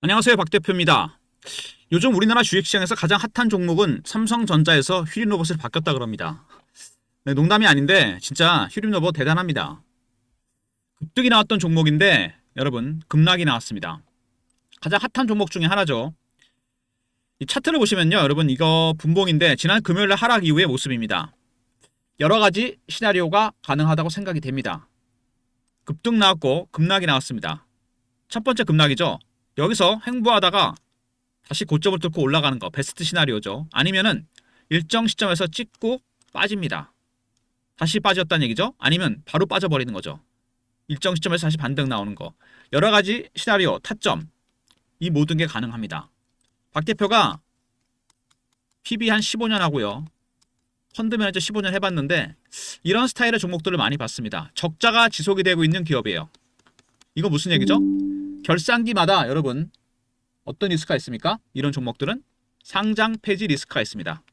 안녕하세요, 박 대표입니다. 요즘 우리나라 주식시장에서 가장 핫한 종목은 삼성전자에서 휘린로봇을 바뀌었다 그럽니다. 네, 농담이 아닌데 진짜 휘린로봇 대단합니다. 급등이 나왔던 종목인데 여러분 급락이 나왔습니다. 가장 핫한 종목 중에 하나죠. 이 차트를 보시면요, 여러분 이거 분봉인데 지난 금요일날 하락 이후의 모습입니다. 여러 가지 시나리오가 가능하다고 생각이 됩니다. 급등 나왔고 급락이 나왔습니다. 첫 번째 급락이죠. 여기서 횡보하다가 다시 고점을 뚫고 올라가는 거 베스트 시나리오죠. 아니면은 일정 시점에서 찍고 빠집니다. 다시 빠졌다는 얘기죠. 아니면 바로 빠져버리는 거죠. 일정 시점에서 다시 반등 나오는 거. 여러 가지 시나리오, 타점 이 모든 게 가능합니다. 박 대표가 PB 한 15년 하고요. 펀드 매니저 15년 해봤는데 이런 스타일의 종목들을 많이 봤습니다. 적자가 지속이 되고 있는 기업이에요. 이거 무슨 얘기죠? 결산기마다 여러분 어떤 리스크가 있습니까? 이런 종목들은 상장 폐지 리스크가 있습니다.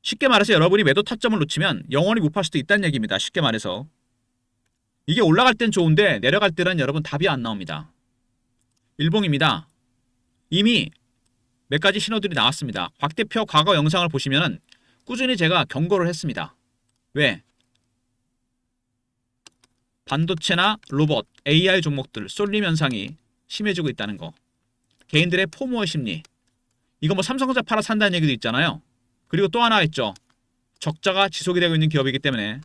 쉽게 말해서 여러분이 매도 타점을 놓치면 영원히 못 팔 수도 있다는 얘기입니다. 쉽게 말해서. 이게 올라갈 땐 좋은데 내려갈 때는 여러분 답이 안 나옵니다. 일봉입니다. 이미 몇 가지 신호들이 나왔습니다. 박 대표 과거 영상을 보시면 꾸준히 제가 경고를 했습니다. 왜? 반도체나 로봇, AI 종목들 쏠림 현상이 심해지고 있다는 거. 개인들의 포모의 심리. 이거 뭐 삼성전자 팔아 산다는 얘기도 있잖아요. 그리고 또 하나 있죠. 적자가 지속이 되고 있는 기업이기 때문에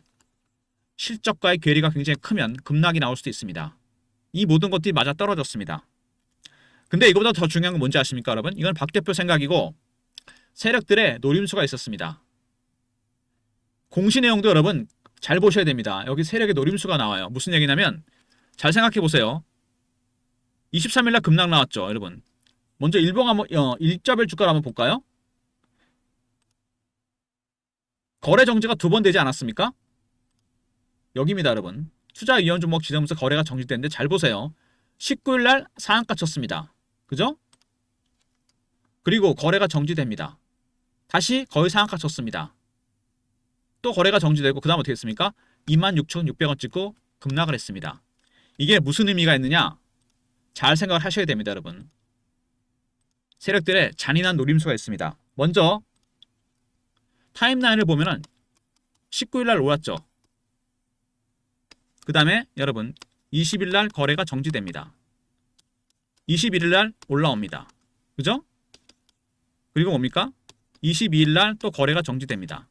실적과의 괴리가 굉장히 크면 급락이 나올 수도 있습니다. 이 모든 것들이 맞아 떨어졌습니다. 근데 이거보다 더 중요한 건 뭔지 아십니까, 여러분? 이건 박 대표 생각이고 세력들의 노림수가 있었습니다. 공시 내용도 여러분 잘 보셔야 됩니다. 여기 세력의 노림수가 나와요. 무슨 얘기냐면 잘 생각해 보세요. 23일날 급락 나왔죠, 여러분. 먼저 일봉 한번 일자별 주가를 한번 볼까요? 거래 정지가 두 번 되지 않았습니까? 여기입니다, 여러분. 투자 위험 종목 지정하면서 거래가 정지됐는데 잘 보세요. 19일날 상한가 쳤습니다. 그죠? 그리고 거래가 정지됩니다. 다시 거의 상한가 쳤습니다. 또 거래가 정지되고 그 다음 어떻게 했습니까? 26,600원 찍고 급락을 했습니다. 이게 무슨 의미가 있느냐? 잘 생각을 하셔야 됩니다, 여러분. 세력들의 잔인한 노림수가 있습니다. 먼저 타임라인을 보면은 19일날 올랐죠. 그 다음에 여러분 20일날 거래가 정지됩니다. 21일날 올라옵니다. 그죠? 그리고 뭡니까? 22일날 또 거래가 정지됩니다.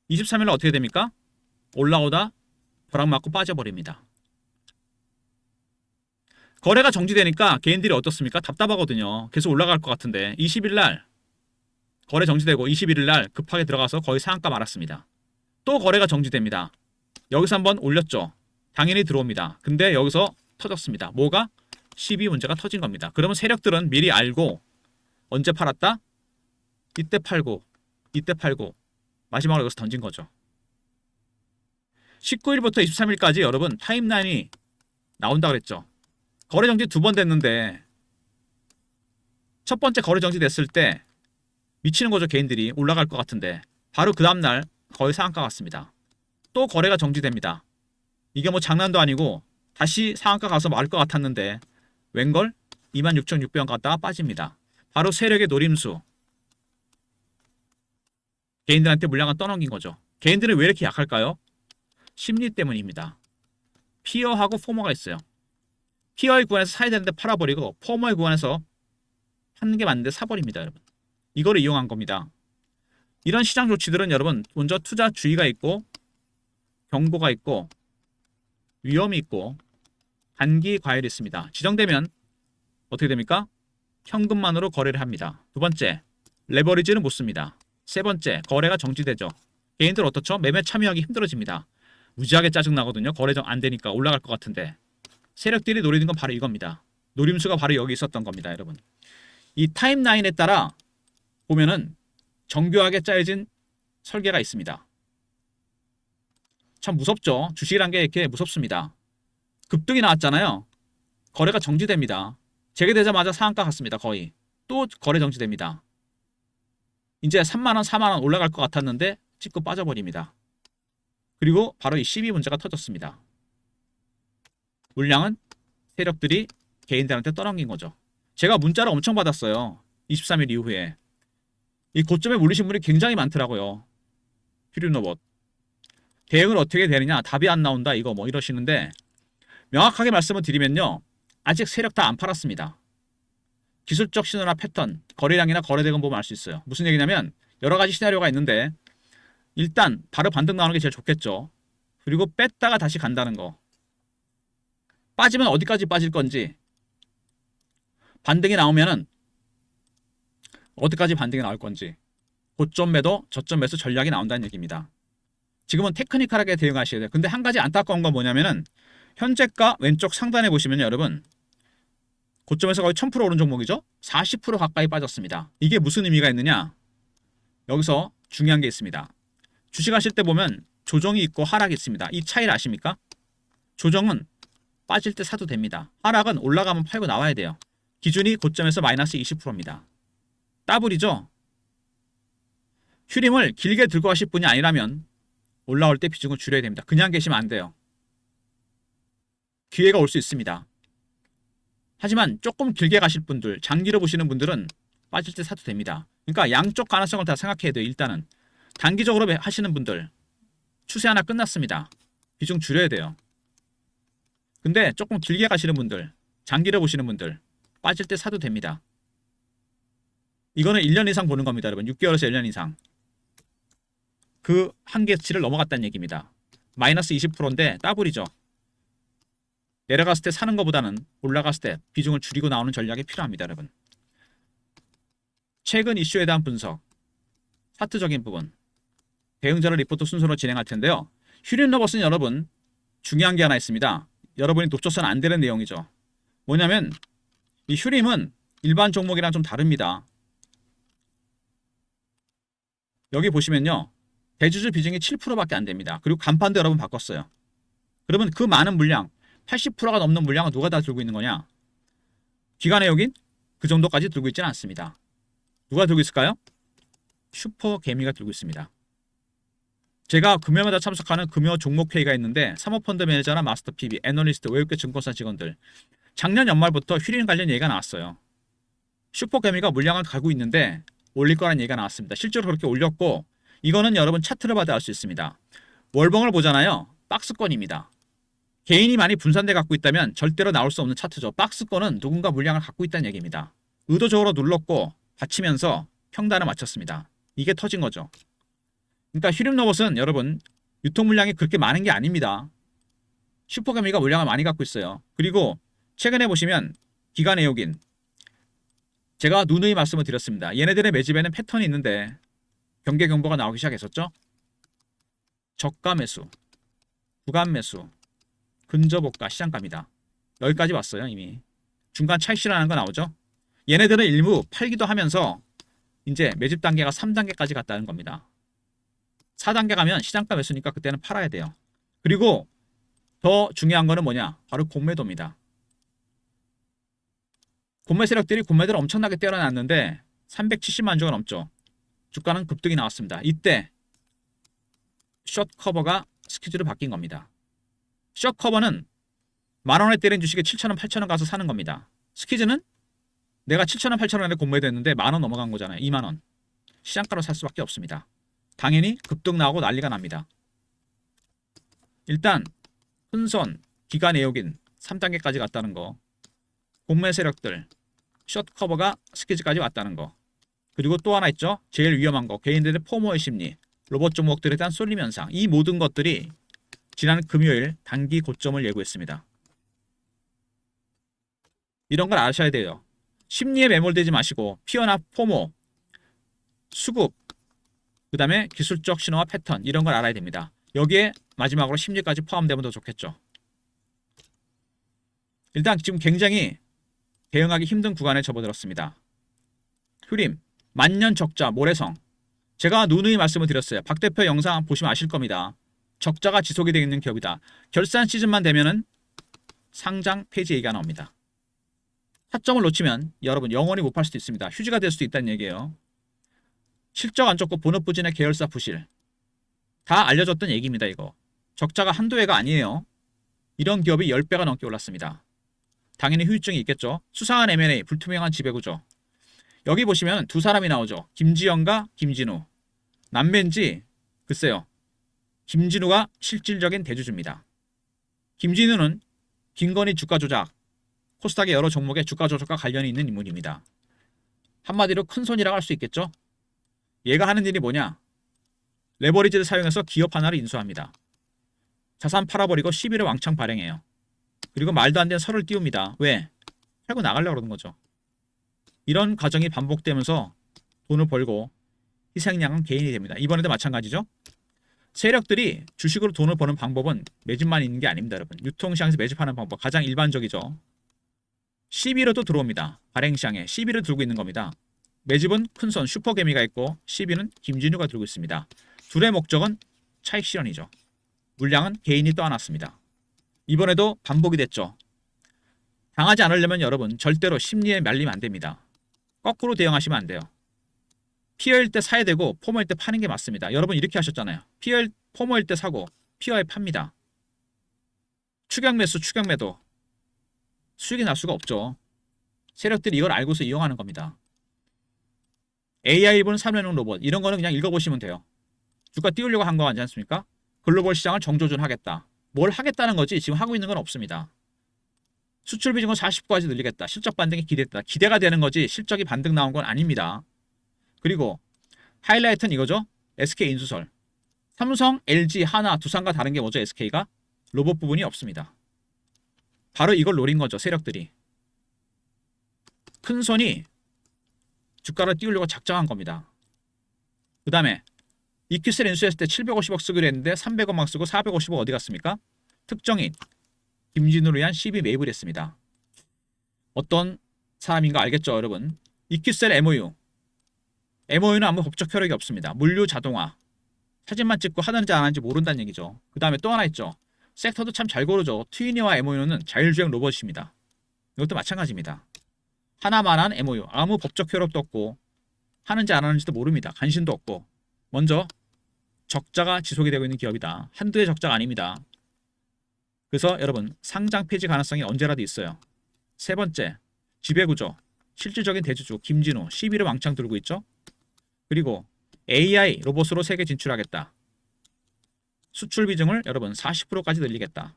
23일날 어떻게 됩니까? 올라오다 벼락 맞고 빠져버립니다. 거래가 정지되니까 개인들이 어떻습니까? 답답하거든요. 계속 올라갈 것 같은데 20일날 거래 정지되고 21일날 급하게 들어가서 거의 상한가 말았습니다. 또 거래가 정지됩니다. 여기서 한번 올렸죠. 당연히 들어옵니다. 근데 여기서 터졌습니다. 뭐가? 시비 문제가 터진 겁니다. 그러면 세력들은 미리 알고 언제 팔았다? 이때 팔고 이때 팔고 마지막으로 여기서 던진 거죠. 19일부터 23일까지 여러분 타임라인이 나온다 그랬죠. 거래 정지 두 번 됐는데 첫 번째 거래 정지 됐을 때 미치는 거죠. 개인들이 올라갈 것 같은데 바로 그 다음날 거의 상한가 같습니다. 또 거래가 정지됩니다. 이게 뭐 장난도 아니고 다시 상한가 가서 말 것 같았는데 웬걸 26,600원 갔다가 빠집니다. 바로 세력의 노림수. 개인들한테 물량을 떠넘긴 거죠. 개인들은 왜 이렇게 약할까요? 심리 때문입니다. 피어하고 포머가 있어요. 피어의 구간에서 사야 되는데 팔아버리고 포머의 구간에서 파는 게 맞는데 사버립니다, 여러분. 이거를 이용한 겁니다. 이런 시장 조치들은 여러분 먼저 투자 주의가 있고 경고가 있고 위험이 있고 단기 과열이 있습니다. 지정되면 어떻게 됩니까? 현금만으로 거래를 합니다. 두 번째, 레버리지는 못 씁니다. 세 번째, 거래가 정지되죠. 개인들 어떻죠? 매매 참여하기 힘들어집니다. 무지하게 짜증나거든요. 거래 안 되니까 올라갈 것 같은데. 세력들이 노리는 건 바로 이겁니다. 노림수가 바로 여기 있었던 겁니다, 여러분. 이 타임라인에 따라 보면은 정교하게 짜여진 설계가 있습니다. 참 무섭죠. 주식이란 게 이렇게 무섭습니다. 급등이 나왔잖아요. 거래가 정지됩니다. 재개되자마자 상한가 갔습니다. 거의. 또 거래 정지됩니다. 이제 3만원, 4만원 올라갈 것 같았는데 찍고 빠져버립니다. 그리고 바로 이 시비 문제가 터졌습니다. 물량은 세력들이 개인들한테 떠넘긴 거죠. 제가 문자를 엄청 받았어요. 23일 이후에. 이 고점에 몰리신 분이 굉장히 많더라고요. 휴림로봇. 대응을 어떻게 되느냐, 답이 안 나온다, 이거 뭐 이러시는데, 명확하게 말씀을 드리면요, 아직 세력 다 안 팔았습니다. 기술적 신호나 패턴, 거래량이나 거래대금 보면 알 수 있어요. 무슨 얘기냐면 여러 가지 시나리오가 있는데, 일단 바로 반등 나오는 게 제일 좋겠죠. 그리고 뺐다가 다시 간다는 거. 빠지면 어디까지 빠질 건지, 반등이 나오면은 어디까지 반등이 나올 건지, 고점 매도, 저점 매수 전략이 나온다는 얘기입니다. 지금은 테크니컬하게 대응하셔야 돼요. 근데 한 가지 안타까운 건 뭐냐면은, 현재가 왼쪽 상단에 보시면 여러분, 고점에서 거의 1000% 오른 종목이죠? 40% 가까이 빠졌습니다. 이게 무슨 의미가 있느냐? 여기서 중요한 게 있습니다. 주식하실 때 보면 조정이 있고 하락이 있습니다. 이 차이를 아십니까? 조정은 빠질 때 사도 됩니다. 하락은 올라가면 팔고 나와야 돼요. 기준이 고점에서 마이너스 20%입니다. 따블이죠? 휴림을 길게 들고 가실 분이 아니라면 올라올 때 비중을 줄여야 됩니다. 그냥 계시면 안 돼요. 기회가 올 수 있습니다. 하지만 조금 길게 가실 분들, 장기로 보시는 분들은 빠질 때 사도 됩니다. 그러니까 양쪽 가능성을 다 생각해야 돼요. 일단은 단기적으로 하시는 분들, 추세 하나 끝났습니다. 비중 줄여야 돼요. 근데 조금 길게 가시는 분들, 장기로 보시는 분들, 빠질 때 사도 됩니다. 이거는 1년 이상 보는 겁니다, 여러분. 6개월에서 1년 이상. 그 한계치를 넘어갔다는 얘기입니다. 마이너스 20%인데 더블이죠. 내려갔을 때 사는 것보다는 올라갔을 때 비중을 줄이고 나오는 전략이 필요합니다, 여러분. 최근 이슈에 대한 분석, 차트적인 부분, 대응자료 리포트 순서로 진행할 텐데요. 휴림로봇은 여러분 중요한 게 하나 있습니다. 여러분이 놓쳐서는 안 되는 내용이죠. 뭐냐면 이 휴림은 일반 종목이랑 좀 다릅니다. 여기 보시면요, 대주주 비중이 7%밖에 안 됩니다. 그리고 간판도 여러분 바꿨어요. 그러면 그 많은 물량, 80%가 넘는 물량을 누가 다 들고 있는 거냐? 기관외국인 그 정도까지 들고 있지는 않습니다. 누가 들고 있을까요? 슈퍼개미가 들고 있습니다. 제가 금요마다 참석하는 금요 종목회의가 있는데 사모펀드 매니저나 마스터 PB, 애널리스트, 외국계 증권사 직원들, 작년 연말부터 휴림 관련 얘기가 나왔어요. 슈퍼개미가 물량을 가고 있는데 올릴 거라는 얘기가 나왔습니다. 실제로 그렇게 올렸고, 이거는 여러분 차트를 봐도 알 수 있습니다. 월봉을 보잖아요. 박스권입니다. 개인이 많이 분산돼 갖고 있다면 절대로 나올 수 없는 차트죠. 박스권은 누군가 물량을 갖고 있다는 얘기입니다. 의도적으로 눌렀고 받치면서 평단을 맞췄습니다. 이게 터진 거죠. 그러니까 휴림로봇은 여러분 유통 물량이 그렇게 많은 게 아닙니다. 슈퍼개미가 물량을 많이 갖고 있어요. 그리고 최근에 보시면 기관외국인, 제가 누누이 말씀을 드렸습니다. 얘네들의 매집에는 패턴이 있는데 경계 경보가 나오기 시작했었죠. 저가 매수, 구간 매수, 근저고가 시장가입니다. 여기까지 왔어요. 이미 중간 차익실현하는 거 나오죠. 얘네들은 일부 팔기도 하면서 이제 매집 단계가 3단계까지 갔다는 겁니다. 4단계 가면 시장가 매수니까 그때는 팔아야 돼요. 그리고 더 중요한 거는 뭐냐? 바로 공매도입니다. 공매 세력들이 공매도를 엄청나게 때려놨는데 370만 주가 넘죠. 주가는 급등이 나왔습니다. 이때 숏 커버가 스케줄을 바뀐 겁니다. 숏 커버는 만원에 때린 주식에 7,000원, 8,000원 가서 사는 겁니다. 스키즈는 내가 7,000원, 8,000원에 공매도했는데 만원 넘어간 거잖아요. 2만원. 시장가로 살 수밖에 없습니다. 당연히 급등 나오고 난리가 납니다. 일단 큰손, 기관외국인 3단계까지 갔다는 거, 공매 세력들, 숏 커버가 스키즈까지 왔다는 거, 그리고 또 하나 있죠. 제일 위험한 거, 개인들의 포모의 심리, 로봇 종목들에 대한 쏠림 현상. 이 모든 것들이 지난 금요일 단기 고점을 예고했습니다. 이런 걸 아셔야 돼요. 심리에 매몰되지 마시고 피어나 포모, 수급, 그 다음에 기술적 신호와 패턴, 이런 걸 알아야 됩니다. 여기에 마지막으로 심리까지 포함되면 더 좋겠죠. 일단 지금 굉장히 대응하기 힘든 구간에 접어들었습니다. 휴림, 만년 적자, 모래성. 제가 누누이 말씀을 드렸어요. 박 대표 영상 보시면 아실 겁니다. 적자가 지속이 되어 있는 기업이다. 결산 시즌만 되면은 상장 폐지 얘기가 나옵니다. 타점을 놓치면 여러분 영원히 못 팔 수도 있습니다. 휴지가 될 수도 있다는 얘기예요. 실적 안 좋고 본업 부진의 계열사 부실. 다 알려졌던 얘기입니다. 이거 적자가 한두 해가 아니에요. 이런 기업이 10배가 넘게 올랐습니다. 당연히 후유증이 있겠죠. 수상한 M&A, 불투명한 지배구조. 여기 보시면 두 사람이 나오죠. 김지영과 김진우. 남매인지 글쎄요. 김진우가 실질적인 대주주입니다. 김진우는 김건희 주가 조작, 코스닥의 여러 종목의 주가 조작과 관련이 있는 인물입니다. 한마디로 큰 손이라고 할 수 있겠죠. 얘가 하는 일이 뭐냐? 레버리지를 사용해서 기업 하나를 인수합니다. 자산 팔아버리고 시비를 왕창 발행해요. 그리고 말도 안 되는 설을 띄웁니다. 왜? 팔고 나가려고 그러는 거죠. 이런 과정이 반복되면서 돈을 벌고 희생양은 개인이 됩니다. 이번에도 마찬가지죠. 세력들이 주식으로 돈을 버는 방법은 매집만 있는 게 아닙니다. 여러분. 유통시장에서 매집하는 방법 가장 일반적이죠. CB로도 들어옵니다. 발행시장에 CB를 들고 있는 겁니다. 매집은 큰손 슈퍼개미가 있고 CB는 김진우가 들고 있습니다. 둘의 목적은 차익 실현이죠. 물량은 개인이 떠안았습니다. 이번에도 반복이 됐죠. 당하지 않으려면 여러분 절대로 심리에 말리면 안 됩니다. 거꾸로 대응하시면 안 돼요. 피어일 때 사야 되고 포모일 때 파는 게 맞습니다. 여러분 이렇게 하셨잖아요. 포모일 때 사고 피어에 팝니다. 추격 매수, 추격 매도. 수익이 날 수가 없죠. 세력들이 이걸 알고서 이용하는 겁니다. AI 본 3년형 로봇 이런 거는 그냥 읽어보시면 돼요. 주가 띄우려고 한 거 아니지 않습니까? 글로벌 시장을 정조준하겠다. 뭘 하겠다는 거지 지금 하고 있는 건 없습니다. 수출 비중을 40%까지 늘리겠다. 실적 반등이 기대했다. 기대가 되는 거지 실적이 반등 나온 건 아닙니다. 그리고 하이라이트는 이거죠. SK 인수설. 삼성, LG, 하나, 두산과 다른 게 뭐죠? SK가? 로봇 부분이 없습니다. 바로 이걸 노린 거죠. 세력들이. 큰 손이 주가를 띄우려고 작정한 겁니다. 그 다음에 EQ셀 인수했을 때 750억 쓰기로 했는데 300억만 쓰고 450억 어디 갔습니까? 특정인 김진우를 위한 CB 매입을 했습니다. 어떤 사람인가 알겠죠 여러분? EQ셀 MOU. MOU는 아무 법적 효력이 없습니다. 물류 자동화. 사진만 찍고 하는지 안 하는지 모른다는 얘기죠. 그 다음에 또 하나 있죠. 섹터도 참 잘 고르죠. 트위니와 MOU는 자율주행 로봇입니다. 이것도 마찬가지입니다. 하나만한 MOU. 아무 법적 효력도 없고 하는지 안 하는지도 모릅니다. 관심도 없고. 먼저 적자가 지속이 되고 있는 기업이다. 한두의 적자가 아닙니다. 그래서 여러분 상장 폐지 가능성이 언제라도 있어요. 세 번째, 지배구조. 실질적인 대주주 김진우 11을 왕창 들고 있죠. 그리고 AI 로봇으로 세계 진출하겠다. 수출 비중을 여러분 40%까지 늘리겠다.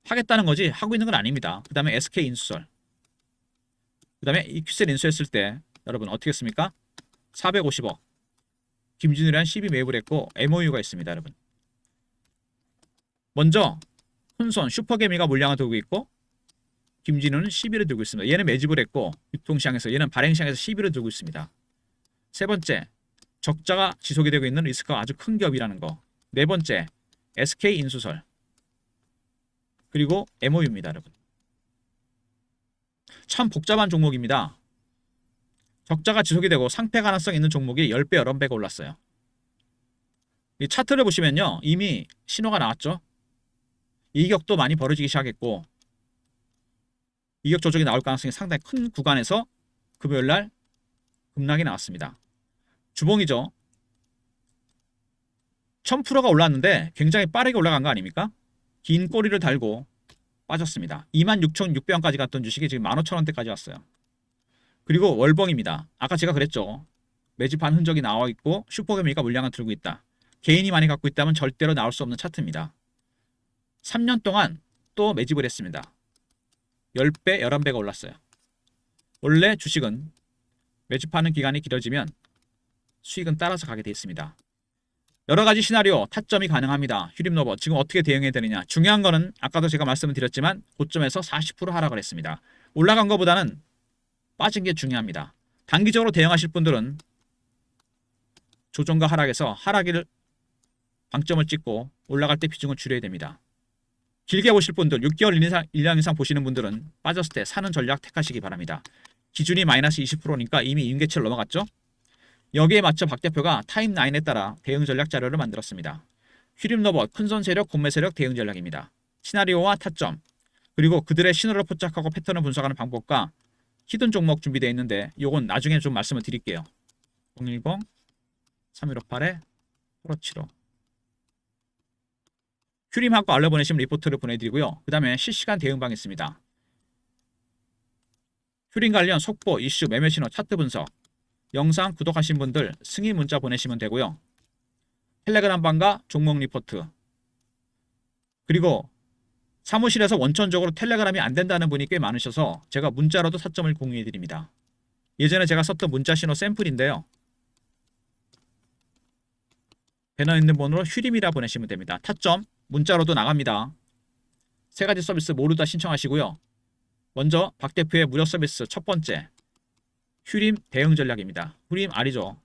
하겠다는 거지 하고 있는 건 아닙니다. 그 다음에 SK 인수설. 그 다음에 EQ셀 인수했을 때 여러분 어떻게 했습니까? 450억. 김진우랑 12 매입을 했고 MOU가 있습니다. 여러분. 먼저 큰손 슈퍼개미가 물량을 들고 있고 김진우는 12를 들고 있습니다. 얘는 매집을 했고 유통시장에서 얘는 발행시장에서 12를 들고 있습니다. 세 번째, 적자가 지속이 되고 있는 리스크가 아주 큰 기업이라는 거. 네 번째, SK 인수설. 그리고 MOU입니다. 여러분. 참 복잡한 종목입니다. 적자가 지속이 되고 상패 가능성 있는 종목이 10배, 11배가 올랐어요. 이 차트를 보시면요. 이미 신호가 나왔죠. 이격도 많이 벌어지기 시작했고 이격 조정이 나올 가능성이 상당히 큰 구간에서 금요일날 급락이 나왔습니다. 주봉이죠. 1000%가 올랐는데 굉장히 빠르게 올라간 거 아닙니까? 긴 꼬리를 달고 빠졌습니다. 26,600원까지 갔던 주식이 지금 15,000원대까지 왔어요. 그리고 월봉입니다. 아까 제가 그랬죠. 매집한 흔적이 나와 있고 슈퍼개미가 물량을 들고 있다. 개인이 많이 갖고 있다면 절대로 나올 수 없는 차트입니다. 3년 동안 또 매집을 했습니다. 10배, 11배가 올랐어요. 원래 주식은 매집하는 기간이 길어지면 수익은 따라서 가게 되어 있습니다. 여러 가지 시나리오, 타점이 가능합니다. 휴림로봇 지금 어떻게 대응해야 되느냐. 중요한 거는 아까도 제가 말씀을 드렸지만 고점에서 40% 하락을 했습니다. 올라간 것보다는 빠진 게 중요합니다. 단기적으로 대응하실 분들은 조정과 하락에서 하락을 방점을 찍고 올라갈 때 비중을 줄여야 됩니다. 길게 보실 분들, 6개월 1년 이상 보시는 분들은 빠졌을 때 사는 전략 택하시기 바랍니다. 기준이 마이너스 20%니까 이미 임계치를 넘어갔죠? 여기에 맞춰 박 대표가 타임라인에 따라 대응 전략 자료를 만들었습니다. 휴림로봇, 큰손 세력, 공매 세력 대응 전략입니다. 시나리오와 타점, 그리고 그들의 신호를 포착하고 패턴을 분석하는 방법과 히든 종목 준비되어 있는데 요건 나중에 좀 말씀을 드릴게요. 010-3158-8575 휴림하고 알려 보내시면 리포트를 보내드리고요. 그 다음에 실시간 대응방이 있습니다. 휴림 관련 속보, 이슈, 매매 신호, 차트 분석, 영상 구독하신 분들 승인 문자 보내시면 되고요. 텔레그램방과 종목 리포트, 그리고 사무실에서 원천적으로 텔레그램이 안 된다는 분이 꽤 많으셔서 제가 문자로도 타점을 공유해 드립니다. 예전에 제가 썼던 문자 신호 샘플인데요. 배너 있는 번호로 휴림이라 보내시면 됩니다. 타점 문자로도 나갑니다. 세 가지 서비스 모두 다 신청하시고요. 먼저 박 대표의 무료 서비스 첫 번째, 휴림 대응 전략입니다. 휴림 알이죠.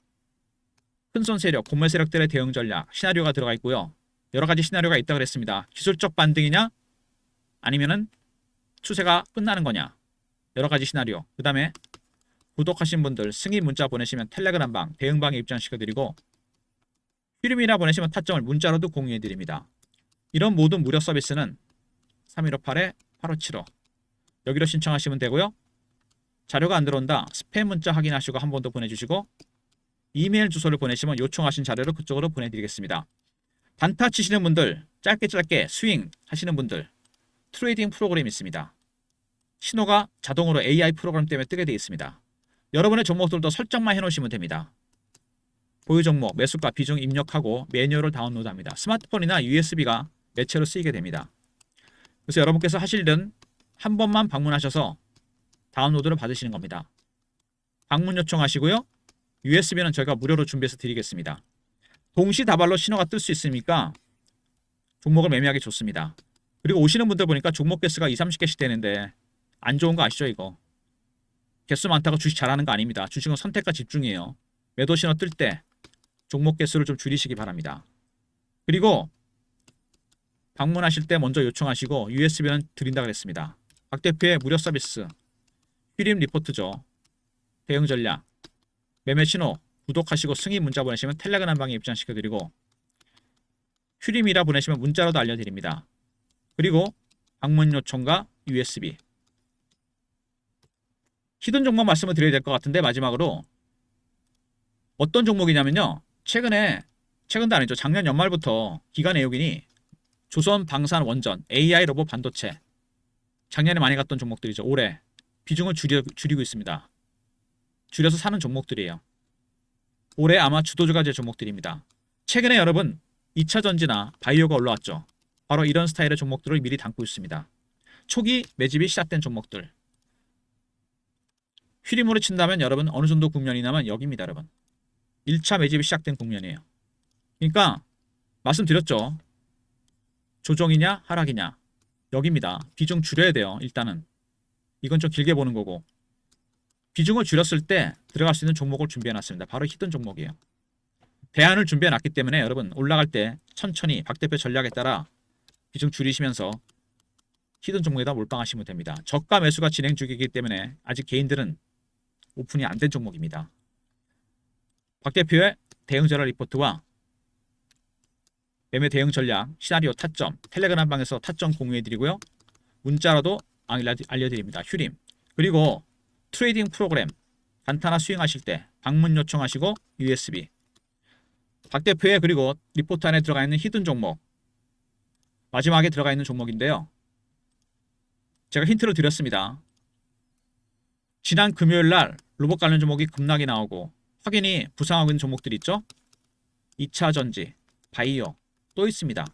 큰손 세력, 공매 세력들의 대응 전략 시나리오가 들어가 있고요. 여러 가지 시나리오가 있다고 그랬습니다. 기술적 반등이냐 아니면은 추세가 끝나는 거냐, 여러 가지 시나리오. 그 다음에 구독하신 분들 승인 문자 보내시면 텔레그램방 대응방에 입장시켜드리고, 휴림이라 보내시면 타점을 문자로도 공유해드립니다. 이런 모든 무료 서비스는 3158-8575 여기로 신청하시면 되고요. 자료가 안 들어온다, 스팸 문자 확인하시고 한 번 더 보내주시고, 이메일 주소를 보내시면 요청하신 자료를 그쪽으로 보내드리겠습니다. 단타 치시는 분들, 짧게 스윙 하시는 분들, 트레이딩 프로그램이 있습니다. 신호가 자동으로 AI 프로그램 때문에 뜨게 되어 있습니다. 여러분의 종목들도 설정만 해놓으시면 됩니다. 보유 종목, 매수가, 비중 입력하고 매뉴얼을 다운로드합니다. 스마트폰이나 USB가 매체로 쓰이게 됩니다. 그래서 여러분께서 하실 일은 한 번만 방문하셔서 다운로드를 받으시는 겁니다. 방문 요청하시고요. USB는 저희가 무료로 준비해서 드리겠습니다. 동시다발로 신호가 뜰 수 있으니까 종목을 매매하기 좋습니다. 그리고 오시는 분들 보니까 종목 개수가 20-30개씩 되는데 안 좋은 거 아시죠 이거? 개수 많다고 주식 잘하는 거 아닙니다. 주식은 선택과 집중이에요. 매도 신호 뜰 때 종목 개수를 좀 줄이시기 바랍니다. 그리고 방문하실 때 먼저 요청하시고 USB는 드린다고 했습니다. 박 대표의 무료 서비스 휴림 리포트죠. 대응 전략, 매매 신호 구독하시고 승인 문자 보내시면 텔레그램 방에 입장시켜드리고, 휴림이라 보내시면 문자로도 알려드립니다. 그리고 방문 요청과 USB. 히든 종목 말씀을 드려야 될 것 같은데 마지막으로 어떤 종목이냐면요. 최근도 아니죠. 작년 연말부터 기관 외국인이 조선 방산 원전, AI 로봇 반도체 작년에 많이 갔던 종목들이죠. 올해 비중을 줄이고 있습니다. 줄여서 사는 종목들이에요. 올해 아마 주도주가 될 종목들입니다. 최근에 여러분 2차 전지나 바이오가 올라왔죠. 바로 이런 스타일의 종목들을 미리 담고 있습니다. 초기 매집이 시작된 종목들. 휴림으로 친다면 여러분 어느 정도 국면이냐면 여기입니다. 여러분 1차 매집이 시작된 국면이에요. 그러니까 말씀드렸죠. 조정이냐 하락이냐 여기입니다. 비중 줄여야 돼요. 일단은 이건 좀 길게 보는 거고, 비중을 줄였을 때 들어갈 수 있는 종목을 준비해 놨습니다. 바로 히든 종목이에요. 대안을 준비해 놨기 때문에 여러분 올라갈 때 천천히 박 대표 전략에 따라 비중 줄이시면서 히든 종목에다 몰빵하시면 됩니다. 저가 매수가 진행 중이기 때문에 아직 개인들은 오픈이 안 된 종목입니다. 박 대표의 대응 전략 리포트와 매매 대응 전략, 시나리오 타점, 텔레그램 방에서 타점 공유해드리고요. 문자로도 알려드립니다. 휴림. 그리고 트레이딩 프로그램, 단타나 수행하실 때 방문 요청하시고 USB. 박 대표의 그리고 리포트 안에 들어가 있는 히든 종목, 마지막에 들어가 있는 종목인데요. 제가 힌트를 드렸습니다. 지난 금요일 날 로봇 관련 종목이 급락이 나오고 확연히 부상하고 있는 종목들이 있죠. 2차 전지, 바이오 또 있습니다.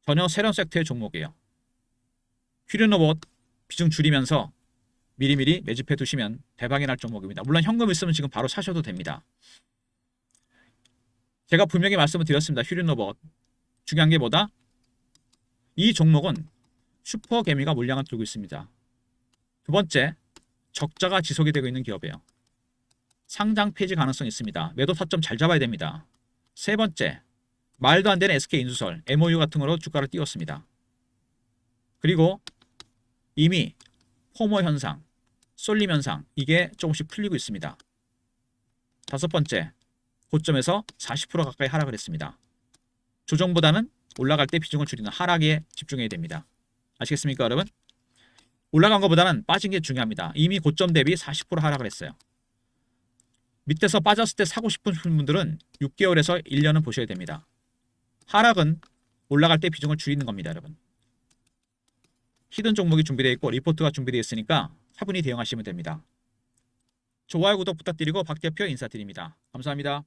전혀 새로운 섹터의 종목이에요. 휴림 로봇 비중 줄이면서 미리미리 매집해 두시면 대박이 날 종목입니다. 물론 현금 있으면 지금 바로 사셔도 됩니다. 제가 분명히 말씀을 드렸습니다. 휴림 로봇 중요한 게 뭐다? 이 종목은 슈퍼 개미가 물량을 들고 있습니다. 두 번째, 적자가 지속이 되고 있는 기업이에요. 상장 폐지 가능성이 있습니다. 매도 타점 잘 잡아야 됩니다. 세 번째, 말도 안 되는 SK 인수설, MOU 같은 거로 주가를 띄웠습니다. 그리고 이미 포모 현상, 쏠림 현상 이게 조금씩 풀리고 있습니다. 다섯 번째, 고점에서 40% 가까이 하락을 했습니다. 조정보다는 올라갈 때 비중을 줄이는 하락에 집중해야 됩니다. 아시겠습니까, 여러분? 올라간 것보다는 빠진 게 중요합니다. 이미 고점 대비 40% 하락을 했어요. 밑에서 빠졌을 때 사고 싶은 분들은 6개월에서 1년은 보셔야 됩니다. 하락은 올라갈 때 비중을 줄이는 겁니다, 여러분. 히든 종목이 준비되어 있고 리포트가 준비되어 있으니까 차분히 대응하시면 됩니다. 좋아요, 구독 부탁드리고 박 대표 인사드립니다. 감사합니다.